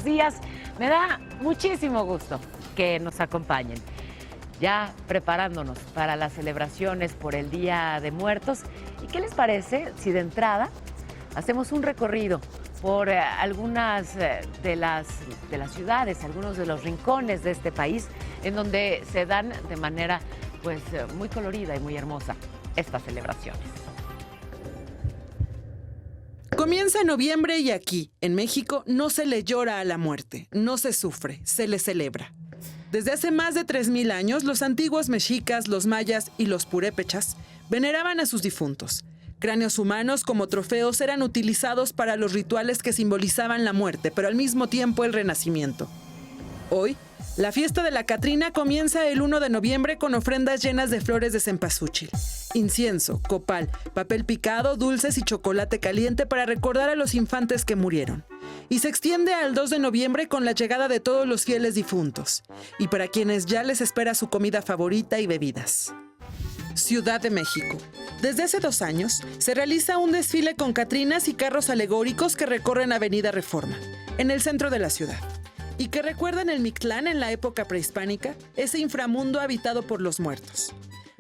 días. Me da muchísimo gusto que nos acompañen. Ya preparándonos para las celebraciones por el Día de Muertos. ¿Y qué les parece si de entrada hacemos un recorrido por algunas de las ciudades, algunos de los rincones de este país, en donde se dan de manera pues muy colorida y muy hermosa estas celebraciones? Comienza noviembre y aquí, en México, no se le llora a la muerte, no se sufre, se le celebra. Desde hace más de 3000 años, los antiguos mexicas, los mayas y los purépechas veneraban a sus difuntos. Cráneos humanos como trofeos eran utilizados para los rituales que simbolizaban la muerte, pero al mismo tiempo el renacimiento. Hoy, la fiesta de la Catrina comienza el 1 de noviembre con ofrendas llenas de flores de cempasúchil, incienso, copal, papel picado, dulces y chocolate caliente para recordar a los infantes que murieron. Y se extiende al 2 de noviembre con la llegada de todos los fieles difuntos, y para quienes ya les espera su comida favorita y bebidas. Ciudad de México. Desde hace 2 años, se realiza un desfile con catrinas y carros alegóricos que recorren Avenida Reforma, en el centro de la ciudad, y que recuerdan el Mictlán en la época prehispánica, ese inframundo habitado por los muertos.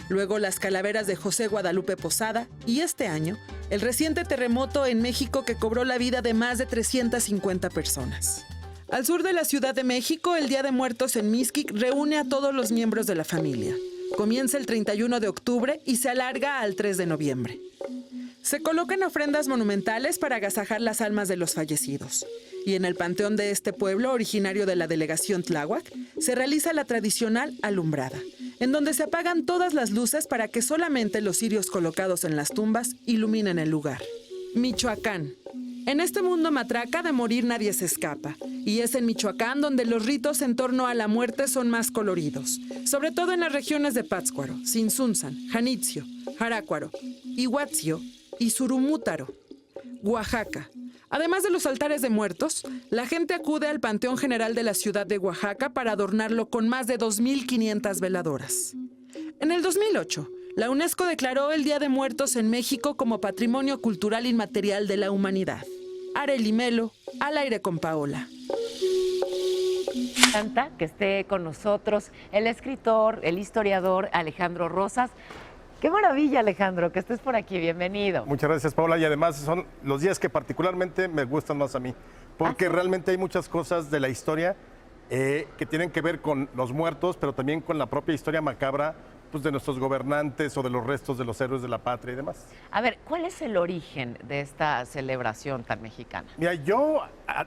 Luego las calaveras de José Guadalupe Posada y este año, el reciente terremoto en México que cobró la vida de más de 350 personas. Al sur de la Ciudad de México, el Día de Muertos en Mixquic reúne a todos los miembros de la familia. Comienza el 31 de octubre y se alarga al 3 de noviembre. Se colocan ofrendas monumentales para agasajar las almas de los fallecidos. Y en el panteón de este pueblo, originario de la delegación Tláhuac, se realiza la tradicional alumbrada, en donde se apagan todas las luces para que solamente los cirios colocados en las tumbas iluminen el lugar. Michoacán. En este mundo matraca de morir nadie se escapa, y es en Michoacán donde los ritos en torno a la muerte son más coloridos, sobre todo en las regiones de Pátzcuaro, Tzintzuntzan, Janitzio, Jarácuaro, Iguatzio y Surumútaro, Oaxaca. Además de los altares de muertos, la gente acude al Panteón General de la ciudad de Oaxaca para adornarlo con más de 2500 veladoras. En el 2008, la UNESCO declaró el Día de Muertos en México como Patrimonio Cultural Inmaterial de la Humanidad. Arely Melo, al aire con Paola. Me encanta que esté con nosotros el escritor, el historiador Alejandro Rosas. Qué maravilla, Alejandro, que estés por aquí. Bienvenido. Muchas gracias, Paola. Y además son los días que particularmente me gustan más a mí, porque realmente hay muchas cosas de la historia que tienen que ver con los muertos, pero también con la propia historia macabra pues, de nuestros gobernantes o de los restos de los héroes de la patria y demás. A ver, ¿cuál es el origen de esta celebración tan mexicana? Mira, yo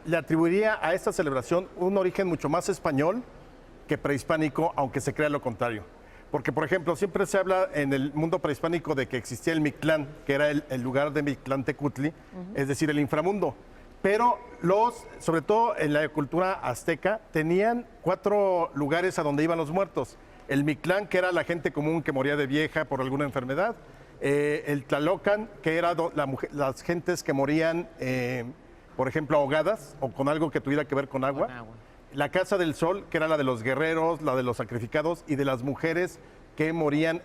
le atribuiría a esta celebración un origen mucho más español que prehispánico, aunque se crea lo contrario. Porque, por ejemplo, siempre se habla en el mundo prehispánico de que existía el Mictlán, que era el lugar de Mictlantecutli, es decir, el inframundo. Pero sobre todo en la cultura azteca, tenían 4 lugares a donde iban los muertos. El Mictlán, que era la gente común que moría de vieja por alguna enfermedad. El Tlalocan, que era las gentes que morían, por ejemplo, ahogadas o con algo que tuviera que ver con agua. La Casa del Sol, que era la de los guerreros, la de los sacrificados y de las mujeres que morían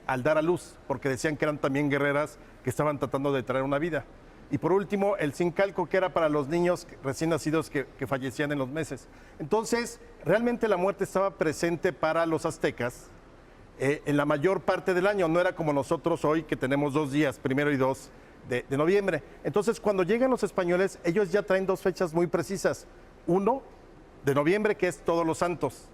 al dar a luz, porque decían que eran también guerreras que estaban tratando de traer una vida. Y por último, el Zincalco, que era para los niños recién nacidos que fallecían en los meses. Entonces, realmente la muerte estaba presente para los aztecas en la mayor parte del año. No era como nosotros hoy, que tenemos 2 días, 1 y 2 de noviembre. Entonces, cuando llegan los españoles, ellos ya traen 2 fechas muy precisas. 1 de noviembre, que es Todos los Santos.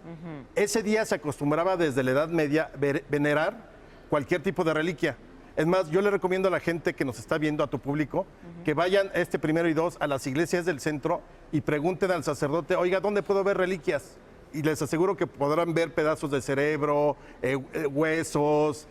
Ese día se acostumbraba desde la Edad Media venerar cualquier tipo de reliquia. Es más, yo le recomiendo a la gente que nos está viendo, a tu público, que vayan 1 y 2 a las iglesias del centro y pregunten al sacerdote, oiga, ¿dónde puedo ver reliquias? Y les aseguro que podrán ver pedazos de cerebro, huesos,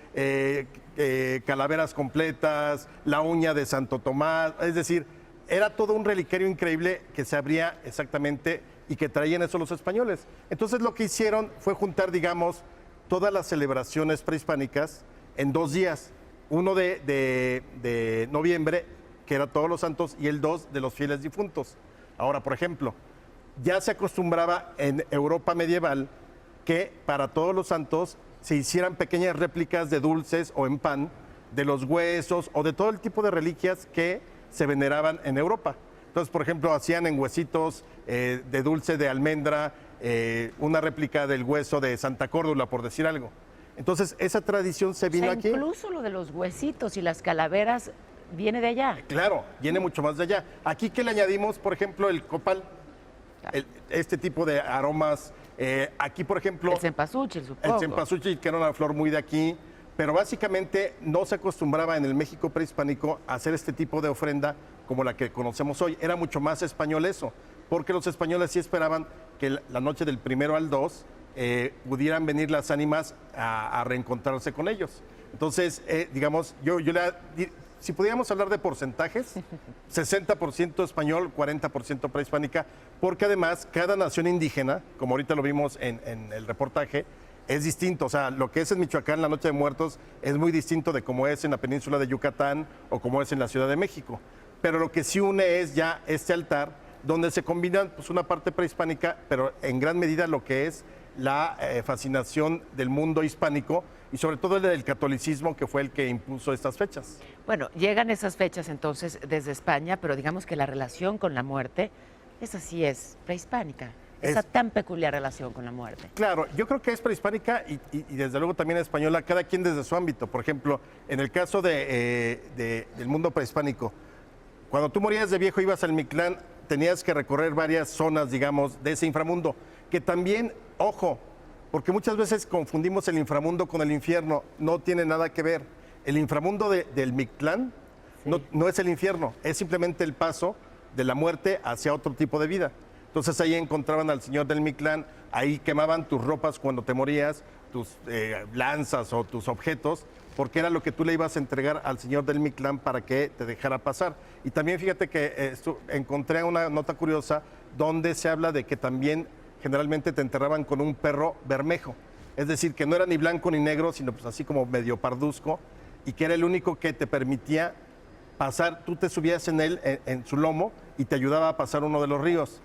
calaveras completas, la uña de Santo Tomás. Es decir, era todo un relicario increíble que se abría exactamente y que traían eso los españoles. Entonces lo que hicieron fue juntar, digamos, todas las celebraciones prehispánicas en 2 días. 1 de noviembre, que era Todos los Santos, y el 2 de los fieles difuntos. Ahora, por ejemplo, ya se acostumbraba en Europa medieval que para Todos los Santos se hicieran pequeñas réplicas de dulces o en pan, de los huesos o de todo el tipo de reliquias que se veneraban en Europa. Entonces, por ejemplo, hacían en huesitos de dulce de almendra una réplica del hueso de Santa Córdula, por decir algo. Entonces, esa tradición se vino aquí. Incluso lo de los huesitos y las calaveras viene de allá. Claro, viene mucho más de allá. Aquí que le añadimos, por ejemplo, el copal, este tipo de aromas. Aquí, por ejemplo, El cempasúchil, supongo. el cempasúchil, que era una flor muy de aquí, pero básicamente no se acostumbraba en el México prehispánico a hacer este tipo de ofrenda como la que conocemos hoy. Era mucho más español eso, porque los españoles sí esperaban que la noche del 1 al 2 pudieran venir las ánimas a reencontrarse con ellos. Entonces, digamos, si pudiéramos hablar de porcentajes, 60% español, 40% prehispánica, porque además cada nación indígena, como ahorita lo vimos en el reportaje, es distinto. O sea, lo que es en Michoacán, la Noche de Muertos, es muy distinto de cómo es en la península de Yucatán o cómo es en la Ciudad de México. Pero lo que sí une es ya este altar, donde se combinan pues, una parte prehispánica, pero en gran medida lo que es la fascinación del mundo hispánico y sobre todo el del catolicismo, que fue el que impuso estas fechas. Bueno, llegan esas fechas entonces desde España, pero digamos que la relación con la muerte, esa sí es prehispánica. Esa tan peculiar relación con la muerte. Claro, yo creo que es prehispánica y desde luego también española, cada quien desde su ámbito. Por ejemplo, en el caso del mundo prehispánico, cuando tú morías de viejo, ibas al Mictlán, tenías que recorrer varias zonas, digamos, de ese inframundo, que también, ojo, porque muchas veces confundimos el inframundo con el infierno, no tiene nada que ver. El inframundo del Mictlán no es el infierno, es simplemente el paso de la muerte hacia otro tipo de vida. Entonces ahí encontraban al señor del Mictlán, ahí quemaban tus ropas cuando te morías, tus lanzas o tus objetos, porque era lo que tú le ibas a entregar al señor del Mictlán para que te dejara pasar. Y también fíjate que encontré una nota curiosa donde se habla de que también generalmente te enterraban con un perro bermejo, es decir, que no era ni blanco ni negro, sino pues así como medio parduzco, y que era el único que te permitía pasar, tú te subías en él, en su lomo, y te ayudaba a pasar uno de los ríos.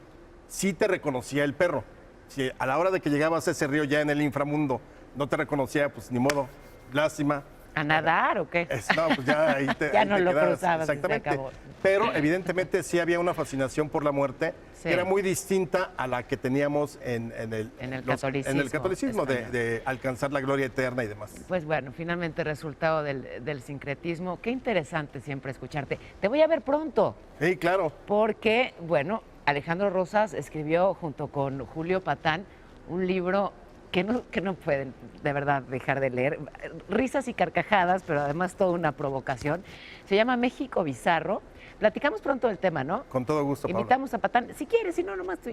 Sí te reconocía el perro. Si a la hora de que llegabas a ese río ya en el inframundo no te reconocía, pues ni modo, lástima. ¿A nadar o qué? No, pues ya ahí te Ya ahí no te lo quedabas. cruzabas y se Exactamente. acabó. Pero evidentemente sí había una fascinación por la muerte que era muy distinta a la que teníamos en el catolicismo de alcanzar la gloria eterna y demás. Pues bueno, finalmente resultado del sincretismo. Qué interesante siempre escucharte. Te voy a ver pronto. Sí, claro. Porque, bueno, Alejandro Rosas escribió junto con Julio Patán un libro que no pueden de verdad dejar de leer. Risas y carcajadas, pero además toda una provocación. Se llama México Bizarro. Platicamos pronto del tema, ¿no? Con todo gusto, Paula. Invitamos a Patán, si quieres, si no, nomás tú.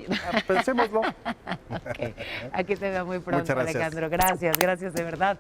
Pensémoslo. Okay. Aquí te veo muy pronto, Muchas gracias. Alejandro. Gracias de verdad.